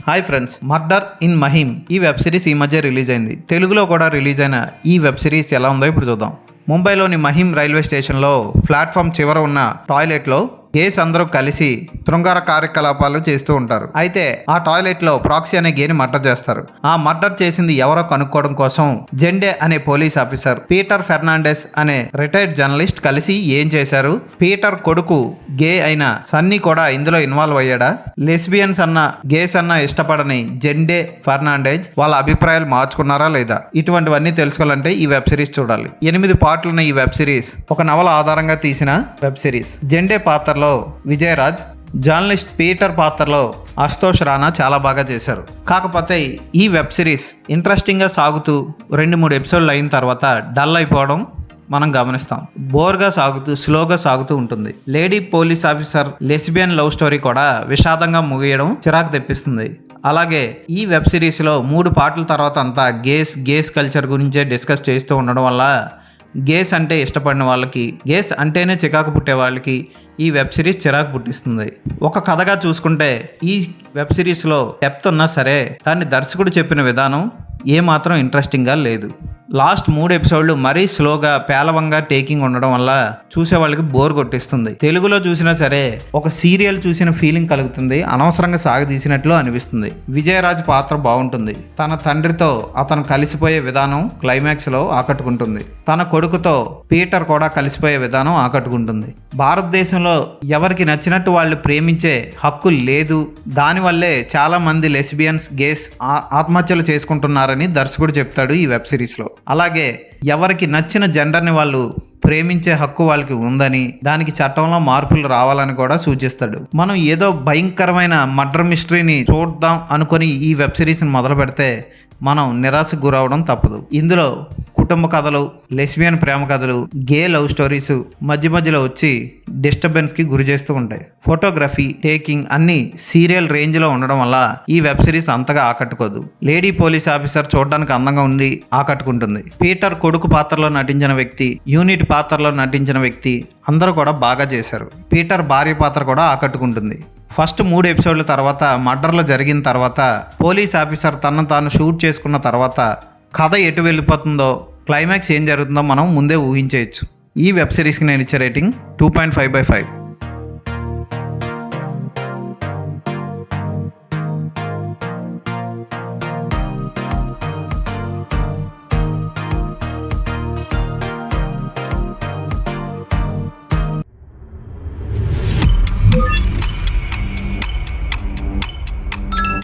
Hi friends, murder in Mahim ఈ web series ఈ మధ్య రిలీజ్ అయింది. తెలుగులో కూడా రిలీజ్ అయిన ఈ వెబ్ సిరీస్ ఎలా ఉందో ఇప్పుడు చూద్దాం. ముంబైలోని మహిమ్ రైల్వే స్టేషన్లో ప్లాట్ఫామ్ చివర ఉన్న టాయిలెట్లో గేస్ అందరూ కలిసి శృంగార కార్యకలాపాలు చేస్తూ ఉంటారు. అయితే ఆ టాయిలెట్ లో ప్రాక్సీ అనే గేని మర్డర్ చేస్తారు. ఆ మర్డర్ చేసింది ఎవరో కనుక్కోవడం కోసం జెండే అనే పోలీస్ ఆఫీసర్, పీటర్ ఫెర్నాండెస్ అనే రిటైర్డ్ జర్నలిస్ట్ కలిసి ఏం చేశారు? పీటర్ కొడుకు గే అయిన సన్నీ కూడా ఇందులో ఇన్వాల్వ్ అయ్యాడా? లెస్బియన్స్ అన్న గేస్ అన్న ఇష్టపడని జెండే ఫెర్నాండెజ్ వాళ్ళ అభిప్రాయాలు మార్చుకున్నారా లేదా? ఇటువంటివన్నీ తెలుసుకోవాలంటే ఈ వెబ్ సిరీస్ చూడాలి. 8 పార్ట్లున్న ఈ వెబ్ సిరీస్ ఒక నవల ఆధారంగా తీసిన వెబ్ సిరీస్. జెండే పాత్రలో విజయరాజ్, జర్నలిస్ట్ పీటర్ పాత్రలో అశుతోష్ రాణా చాలా బాగా చేశారు. కాకపోతే ఈ వెబ్ సిరీస్ ఇంట్రెస్టింగ్గా సాగుతూ 2-3 ఎపిసోడ్లు అయిన తర్వాత డల్ అయిపోవడం మనం గమనిస్తాం. బోర్గా సాగుతూ స్లోగా సాగుతూ ఉంటుంది. Lady police officer lesbian love story కూడా విషాదంగా ముగియడం చిరాకు తెప్పిస్తుంది. అలాగే ఈ వెబ్ సిరీస్లో 3 పార్ట్ల తర్వాత అంతా గేస్ కల్చర్ గురించే డిస్కస్ చేస్తూ ఉండడం వల్ల గేస్ అంటే ఇష్టపడిన వాళ్ళకి, గేస్ అంటేనే చికాకు పుట్టే వాళ్ళకి ఈ వెబ్ సిరీస్ చిరాకు పుట్టిస్తుంది. ఒక కథగా చూసుకుంటే ఈ వెబ్ సిరీస్లో డెప్త్ ఉన్నా సరే దాన్ని దర్శకుడు చెప్పిన విధానం ఏమాత్రం ఇంట్రెస్టింగ్గా లేదు. లాస్ట్ 3 ఎపిసోడ్లు మరీ స్లోగా పేలవంగా టేకింగ్ ఉండడం వల్ల చూసే వాళ్ళకి బోర్ కొట్టిస్తుంది. తెలుగులో చూసినా సరే ఒక సీరియల్ చూసిన ఫీలింగ్ కలుగుతుంది. అనవసరంగా సాగదీసినట్లు అనిపిస్తుంది. విజయరాజ్ పాత్ర బాగుంటుంది. తన తండ్రితో అతను కలిసిపోయే విధానం క్లైమాక్స్ లో ఆకట్టుకుంటుంది. తన కొడుకుతో పీటర్ కూడా కలిసిపోయే విధానం ఆకట్టుకుంటుంది. భారతదేశంలో ఎవరికి నచ్చినట్టు వాళ్ళు ప్రేమించే హక్కు లేదు. దానివల్లే చాలా మంది లెస్బియన్స్, గేస్ ఆత్మహత్యలు చేసుకుంటున్నారని దర్శకుడు చెప్తాడు ఈ వెబ్ సిరీస్ లో. అలాగే ఎవరికి నచ్చిన జెండర్ని వాళ్ళు ప్రేమించే హక్కు వాళ్ళకి ఉందని, దానికి చట్టంలో మార్పులు రావాలని కూడా సూచిస్తాడు. మనం ఏదో భయంకరమైన మర్డర్ మిస్టరీని చూద్దాం అనుకొని ఈ వెబ్ సిరీస్ని మొదలు పెడితే మనం నిరాశకు గురవడం తప్పదు. ఇందులో కుటుంబ కథలు, లెస్బియన్ ప్రేమ కథలు, గే లవ్ స్టోరీస్ మధ్యలో వచ్చి డిస్టర్బెన్స్కి గురి చేస్తూ ఉంటాయి. ఫోటోగ్రఫీ, టేకింగ్ అన్నీ సీరియల్ రేంజ్లో ఉండడం వల్ల ఈ వెబ్ సిరీస్ అంతగా ఆకట్టుకోదు. లేడీ పోలీస్ ఆఫీసర్ చూడడానికి అందంగా ఉండి ఆకట్టుకుంటుంది. పీటర్ కొడుకు పాత్రలో నటించిన వ్యక్తి, యూనిట్ పాత్రలో నటించిన వ్యక్తి అందరూ కూడా బాగా చేశారు. పీటర్ భార్య పాత్ర కూడా ఆకట్టుకుంటుంది. ఫస్ట్ 3 ఎపిసోడ్ల తర్వాత మర్డర్లు జరిగిన తర్వాత పోలీస్ ఆఫీసర్ తనను తాను షూట్ చేసుకున్న తర్వాత కథ ఎటు వెళ్ళిపోతుందో, క్లైమాక్స్ ఏం జరుగుతుందో మనం ముందే ఊహించేయచ్చు. ఈ వెబ్ సిరీస్కి నేను ఇచ్చే రేటింగ్ 2.5/5.